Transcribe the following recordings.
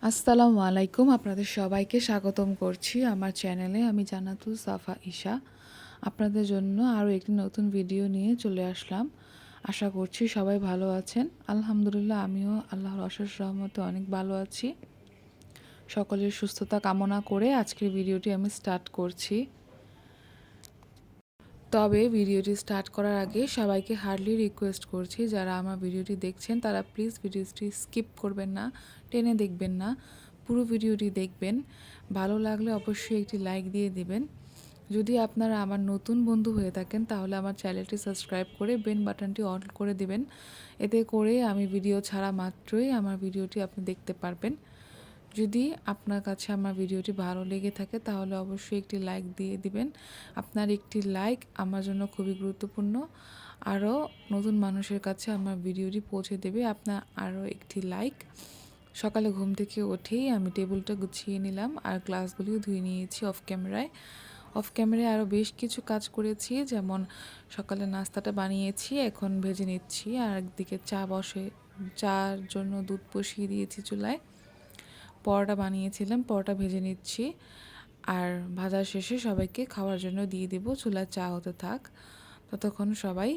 আসসালামু আলাইকুম, আপনাদের সবাইকে স্বাগতম করছি আমার চ্যানেলে। আমি জান্নাতুল সাফা ঈশা আপনাদের জন্য আরও একটি নতুন ভিডিও নিয়ে চলে আসলাম। আশা করছি সবাই ভালো আছেন। আলহামদুলিল্লাহ, আমিও আল্লাহর অশেষ রহমতে অনেক ভালো আছি। সকলের সুস্থতা কামনা করে আজকের ভিডিওটি আমি স্টার্ট করছি। তবে ভিডিওটি স্টার্ট করার আগে সবাইকে হার্ডলি রিকোয়েস্ট করছি, যারা আমার ভিডিওটি দেখছেন তারা প্লিজ ভিডিওটি স্কিপ করবেন না, টেনে দেখবেন না, পুরো ভিডিওটি দেখবেন। ভালো লাগলে অবশ্যই একটি লাইক দিয়ে দিবেন। যদি আপনারা আমার নতুন বন্ধু হয়ে থাকেন তাহলে আমার চ্যানেলটি সাবস্ক্রাইব করে বেল বাটনটি অন করে দিবেন। এতে করে আমি ভিডিও ছাড়া মাত্রই আমার ভিডিওটি আপনি দেখতে পারবেন। যদি আপনার কাছে আমার ভিডিওটি ভালো লেগে থাকে তাহলে অবশ্যই একটি লাইক দিয়ে দিবেন। আপনার একটি লাইক আমার জন্য খুবই গুরুত্বপূর্ণ। আরও নতুন মানুষের কাছে আমার ভিডিওটি পৌঁছে দেবে আপনার আরও একটি লাইক। সকালে ঘুম থেকে উঠেই আমি টেবিলটা গুছিয়ে নিলাম আর গ্লাসগুলিও ধুয়ে নিয়েছি অফ ক্যামেরায় আরও বেশ কিছু কাজ করেছি, যেমন সকালে নাস্তাটা বানিয়েছি, এখন ভেজে নিচ্ছি। আর একদিকে চার জন্য দুধ বসিয়ে দিয়েছি চুলায়। পরোটা বানিয়েছিলাম, পরোটা ভেজে নিচ্ছি। আর ভাজা শেষে সবাইকে খাওয়ার জন্য দিয়ে দেবো। চুলার চা হতে থাক, ততক্ষণ সবাই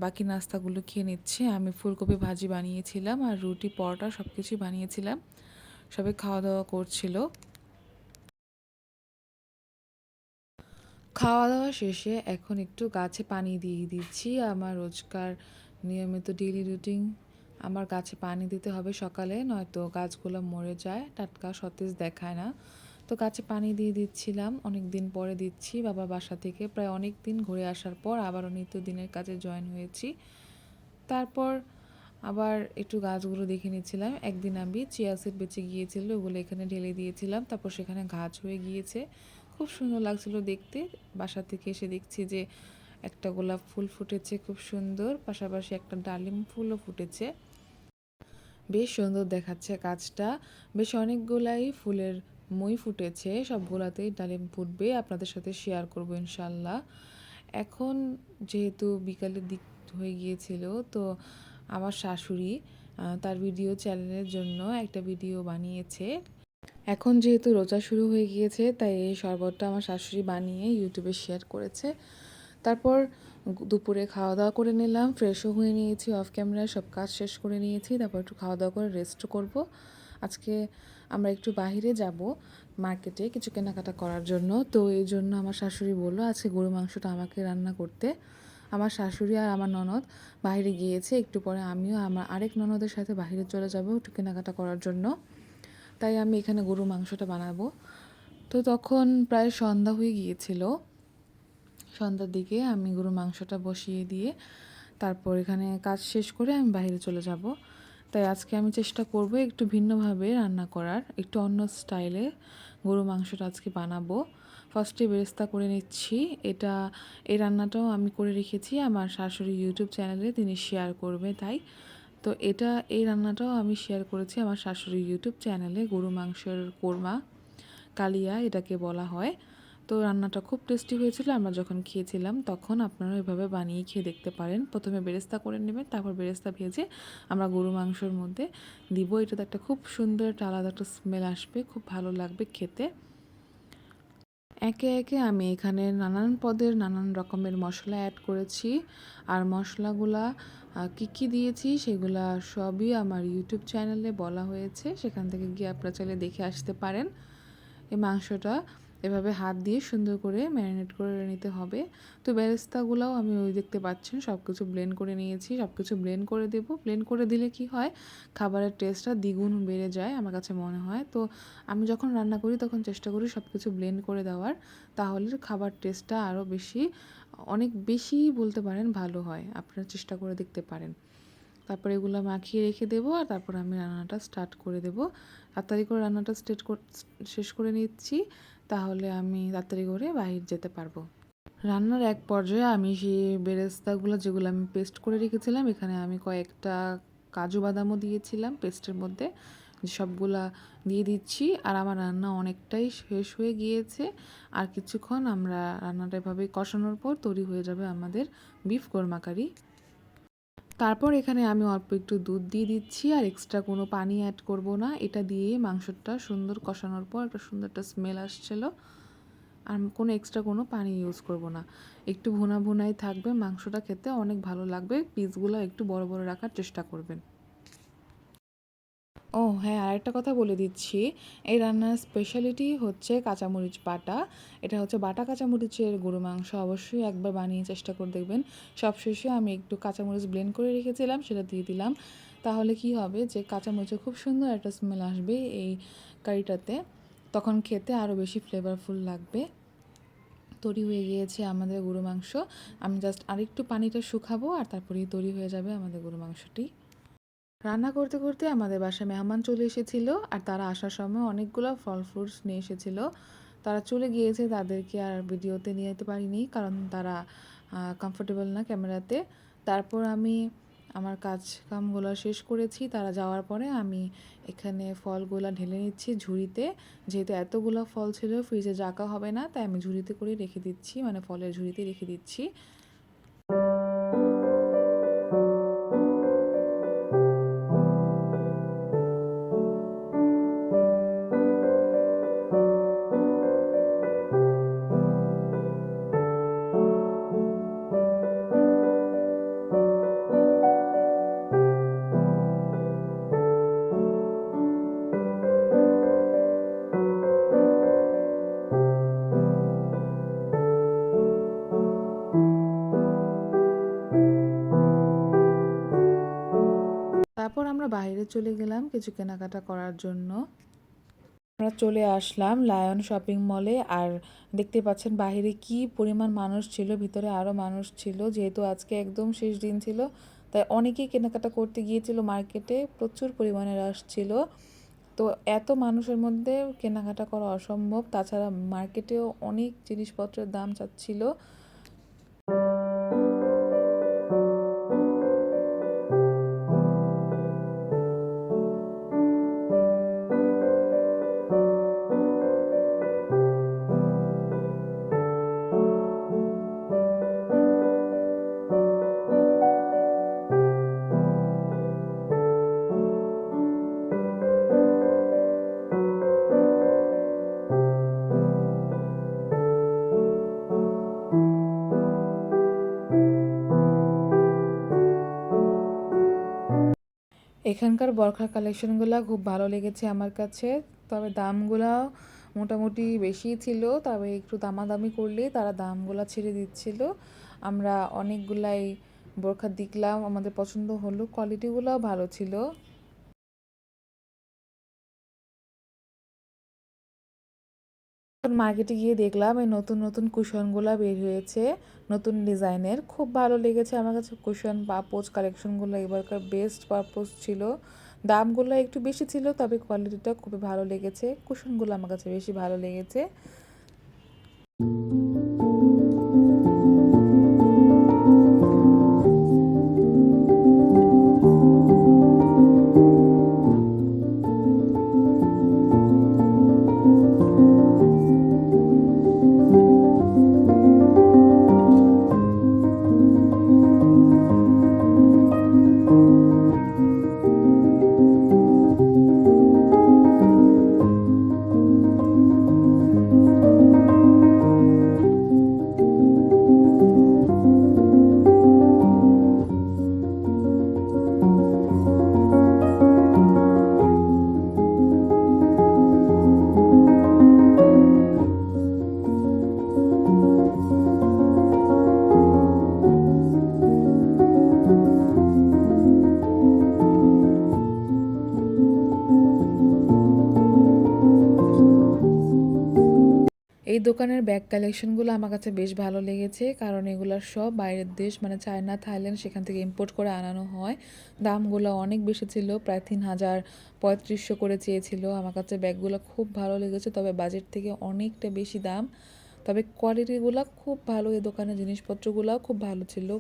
বাকি নাস্তাগুলো খেয়ে নিচ্ছে। আমি ফুলকপি ভাজি বানিয়েছিলাম আর রুটি পরোটা সব কিছুই বানিয়েছিলাম। সবাই খাওয়া দাওয়া করছিল। খাওয়া দাওয়া শেষে এখন একটু গাছে পানি দিয়ে দিচ্ছি। আমার রোজকার নিয়মিত ডেইলি রুটিন, আমার গাছে পানি দিতে হবে সকালে, নয়তো গাছগুলো মরে যায়, টাটকা সতেজ দেখায় না। তো গাছে পানি দিয়ে দিচ্ছিলাম, অনেক দিন পরে দিচ্ছি। বাবার বাসা থেকে প্রায় অনেক দিন ঘুরে আসার পর আবারও নিত্যদিনের কাজে জয়েন হয়েছি। তারপর আবার একটু গাছগুলো দেখে নিচ্ছিলাম। একদিন আমি চিয়া সিড বেঁচে গিয়েছিল, ওগুলো এখানে ঢেলে দিয়েছিলাম, তারপর সেখানে গাছ হয়ে গিয়েছে, খুব সুন্দর লাগছিল দেখতে। বাসা থেকে এসে দেখছি যে একটা গোলাপ ফুল ফুটেছে খুব সুন্দর, পাশাপাশি একটা ডালিম ফুলও ফুটেছে, বেশ সুন্দর দেখাচ্ছে গাছটা। বেশ অনেকগুলাই ফুলের মই ফুটেছে, সবগুলাতেই ডালিম ফুটবে, আপনাদের সাথে শেয়ার করব ইনশাল্লাহ। এখন যেহেতু বিকালের দিক হয়ে গিয়েছিল, তো আমার শাশুড়ি তার ভিডিও চ্যানেলের জন্য একটা ভিডিও বানিয়েছে। এখন যেহেতু রোজা শুরু হয়ে গিয়েছে, তাই এই শরবতটা আমার শাশুড়ি বানিয়ে ইউটিউবে শেয়ার করেছে। তারপর দুপুরে খাওয়া দাওয়া করে নিলাম, ফ্রেশও হয়ে নিয়েছি, অফ ক্যামেরায় সব কাজ শেষ করে নিয়েছি। তারপর একটু খাওয়া দাওয়া করে রেস্ট করব। আজকে আমরা একটু বাহিরে যাব, মার্কেটে কিছু কেনাকাটা করার জন্য। তো এই জন্য আমার শাশুড়ি বললো আজকে গরু মাংসটা আমাকে রান্না করতে। আমার শাশুড়ি আর আমার ননদ বাইরে গিয়েছে, একটু পরে আমিও আমার আরেক ননদের সাথে বাইরে চলে যাব একটু কেনাকাটা করার জন্য। তাই আমি এখানে গরু মাংসটা বানাবো। তো তখন প্রায় সন্ধ্যা হয়ে গিয়েছিল। সন্ধ্যার দিকে আমি গরু মাংসটা বসিয়ে দিয়ে তারপর এখানে কাজ শেষ করে আমি বাইরে চলে যাব। তাই আজকে আমি চেষ্টা করব একটু ভিন্নভাবে রান্না করার, একটু অন্য স্টাইলে গরু মাংসটা আজকে বানাবো। ফার্স্টে বেরেস্তা করে নিচ্ছি। এই রান্নাটাও আমি করে রেখেছি আমার শাশুড়ি ইউটিউব চ্যানেলে, তিনি শেয়ার করবে তাই। তো এই রান্নাটাও আমি শেয়ার করেছি আমার শাশুড়ি ইউটিউব চ্যানেলে, গরু মাংসের কোরমা, কালিয়া এটাকে বলা হয়। তো রান্নাটা খুব টেস্টি হয়েছিল, আমরা যখন খেয়েছিলাম তখন। আপনারা এভাবে বানিয়ে খেয়ে দেখতে পারেন। প্রথমে বেরেস্তা করে নেবেন, তারপর বেরেস্তা ভেজে আমরা গরু মাংসের মধ্যে দিব। এটাতে একটা খুব সুন্দর একটা আলাদা একটা স্মেল আসবে, খুব ভালো লাগবে খেতে। একে একে আমি এখানে নানান পদের নানান রকমের মশলা অ্যাড করেছি। আর মশলাগুলা কী কী দিয়েছি সেগুলা সবই আমার ইউটিউব চ্যানেলে বলা হয়েছে, সেখান থেকে গিয়ে আপনারা চাইলে দেখে আসতে পারেন। এই মাংসটা এভাবে হাত দিয়ে সুন্দর করে ম্যারিনেট করে নিতে হবে। তো বেরেস্তাগুলোও আমি ওই দেখতে পাচ্ছেন সব কিছু ব্লেন্ড করে নিয়েছি, সব কিছু ব্লেন্ড করে দেবো। ব্লেন্ড করে দিলে কি হয়, খাবারের টেস্টটা দ্বিগুণ বেড়ে যায় আমার কাছে মনে হয়। তো আমি যখন রান্না করি তখন চেষ্টা করি সব কিছু ব্লেন্ড করে দেওয়ার, তাহলে খাবার টেস্টটা আরও বেশি, অনেক বেশি বলতে পারেন ভালো হয়। আপনারা চেষ্টা করে দেখতে পারেন। তারপর এগুলো মাখিয়ে রেখে দেবো আর তারপর আমি রান্নাটা স্টার্ট করে দেবো। তাড়াতাড়ি করে রান্নাটা শেষ করে নিচ্ছি, তাহলে আমি তাড়াতাড়ি করে বাইরে যেতে পারবো। রান্নার এক পর্যায়ে আমি সেই বেরেস্তাগুলো যেগুলো আমি পেস্ট করে রেখেছিলাম, এখানে আমি কয়েকটা কাজু বাদামও দিয়েছিলাম পেস্টের মধ্যে, সবগুলা দিয়ে দিচ্ছি। আর আমার রান্না অনেকটাই শেষ হয়ে গিয়েছে। আর কিছুক্ষণ আমরা রান্নাটা এভাবেই কষানোর পর তৈরি হয়ে যাবে আমাদের বিফ কোরমা কারি। তারপর এখানে আমি অল্প একটু দুধ দিয়ে দিচ্ছি, আর এক্সট্রা কোনো পানি অ্যাড করব না। এটা দিয়েই মাংসটা সুন্দর কষানোর পর একটা সুন্দর একটা স্মেল আসছিল। আর কোনো এক্সট্রা কোনো পানি ইউজ করব না। একটু ভুনা ভুনাই থাকবে, মাংসটা খেতে অনেক ভালো লাগবে। পিসগুলো একটু বড় বড় রাখার চেষ্টা করবেন। ও হ্যাঁ, আরেকটা কথা বলে দিচ্ছি। এই রান্নার স্পেশালিটি হচ্ছে কাঁচামরিচ বাটা। এটা হচ্ছে বাটা কাঁচামরিচের গরু মাংস। অবশ্যই একবার বানিয়ে চেষ্টা করে দেখবেন। সবশেষে আমি একটু কাঁচামরিচ ব্লেন্ড করে রেখেছিলাম, সেটা দিয়ে দিলাম। তাহলে কি হবে যে কাঁচামরিচের খুব সুন্দর একটা স্মেল আসবে এই কারিটাতে। তখন খেতে আরও বেশি ফ্লেভারফুল লাগবে। তৈরি হয়ে গিয়েছে আমাদের গরু মাংস। আমি জাস্ট আরেকটু পানিটা শুকাবো, আর তারপরেই তৈরি হয়ে যাবে আমাদের গরু মাংসটি। রান্না করতে করতে আমাদের বাসায় মেহমান চলে এসেছিল, আর তারা আসার সময় অনেকগুলো ফল ফ্রুটস নিয়ে এসেছিল। তারা চলে গিয়েছে, তাদেরকে আর ভিডিওতে নিয়ে যেতে পারিনি, কারণ তারা কমফোর্টেবল না ক্যামেরাতে। তারপর আমি আমার কাজ কামগুলো শেষ করেছি। তারা যাওয়ার পরে আমি এখানে ফলগুলো ঢেলে নিচ্ছি ঝুড়িতে। যেহেতু এতগুলো ফল ছিল, ফ্রিজে রাখা হবে না, তাই আমি ঝুড়িতে করে রেখে দিচ্ছি, মানে ফলের ঝুড়িতে রেখে দিচ্ছি। তারপর আমরা বাইরে চলে গেলাম কিছু কেনাকাটা করার জন্য। আমরা চলে আসলাম লায়ন শপিং মলে, আর দেখতে পাচ্ছেন বাইরে কি পরিমাণ মানুষ ছিল, ভিতরে আরও মানুষ ছিল। যেহেতু আজকে একদম শেষ দিন ছিল, তাই অনেকেই কেনাকাটা করতে গিয়েছিল মার্কেটে, প্রচুর পরিমাণে রাশ ছিল। তো এত মানুষের মধ্যে কেনাকাটা করা অসম্ভব। তাছাড়া মার্কেটেও অনেক জিনিসপত্রের দাম চাচ্ছিল। এখানকার বরখার কালেকশনগুলো খুব ভালো লেগেছে আমার কাছে। তবে দামগুলাও মোটামুটি বেশিই ছিল, তবে একটু দামাদামি করলেই তারা দামগুলা ছেড়ে দিচ্ছিল। আমরা অনেকগুলাই বোরখা দেখলাম, আমাদের পছন্দ হলো, কোয়ালিটিগুলোও ভালো ছিল। মার্কেটে গিয়ে দেখলাম এই নতুন নতুন কুশনগুলো বের হয়েছে, নতুন ডিজাইনের। খুব ভালো লেগেছে আমার কাছে কুশন পাপোজ কালেকশনগুলো, এবারকার বেস্ট পারপোজ ছিল। দামগুলো একটু বেশি ছিল, তবে কোয়ালিটিটা খুবই ভালো লেগেছে। কুশনগুলো আমার কাছে বেশি ভালো লেগেছে। এই দোকানের ব্যাগ কালেকশনগুলো আমার কাছে বেশ ভালো লেগেছে, কারণ এগুলোর সব বাইরের দেশ, মানে চায়না, থাইল্যান্ড, সেখান থেকে ইম্পোর্ট করে আনানো হয়। দামগুলো অনেক বেশি ছিল, প্রায় 3,000 3500 করে চেয়েছিল। আমার কাছে ব্যাগগুলো খুব ভালো লেগেছে, তবে বাজেট থেকে অনেকটা বেশি দাম। তবে কোয়ালিটিগুলো খুব ভালো, এই দোকানের জিনিসপত্রগুলোও খুব ভালো ছিল।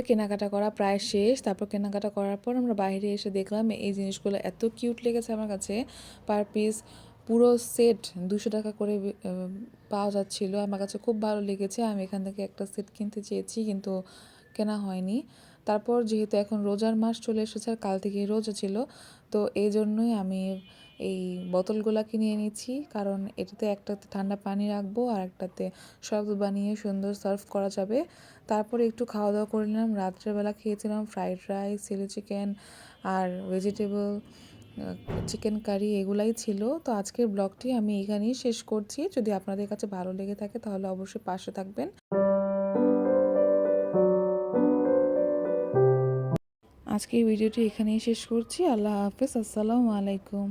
কেনাকাটা করা প্রায় শেষ। তারপর কেনাকাটা করার পর আমরা বাইরে এসে দেখলাম এই জিনিসগুলো এত কিউট লেগেছে আমার কাছে। পার পিস পুরো সেট 200 টাকা করে পাওয়া যাচ্ছিল। আমার কাছে খুব ভালো লেগেছে। আমি এখান থেকে একটা সেট কিনতে চেয়েছি, কিন্তু কেনা হয়নি। তারপর যেহেতু এখন রোজার মাস চলে এসেছে আর কাল থেকেই রোজা ছিল, তো এই জন্যই আমি এই বোতলগুলা কিনে নিয়েছি, কারণ এটাতে একটাতে ঠান্ডা পানি রাখবো আর একটাতে শরবত বানিয়ে সুন্দর সার্ভ করা যাবে। তারপরে একটু খাওয়া দাওয়া করে নিলাম। রাত্রেবেলা খেয়েছিলাম ফ্রাইড রাইস, চিলি চিকেন আর ভেজিটেবল চিকেন কারি, এগুলাই ছিল। তো আজকের ব্লগটি আমি এখানেই শেষ করছি। যদি আপনাদের কাছে ভালো লেগে থাকে তাহলে অবশ্যই পাশে থাকবেন। আজকের ভিডিওটি এখানেই শেষ করছি। আল্লাহ হাফেজ, আসসালামু আলাইকুম।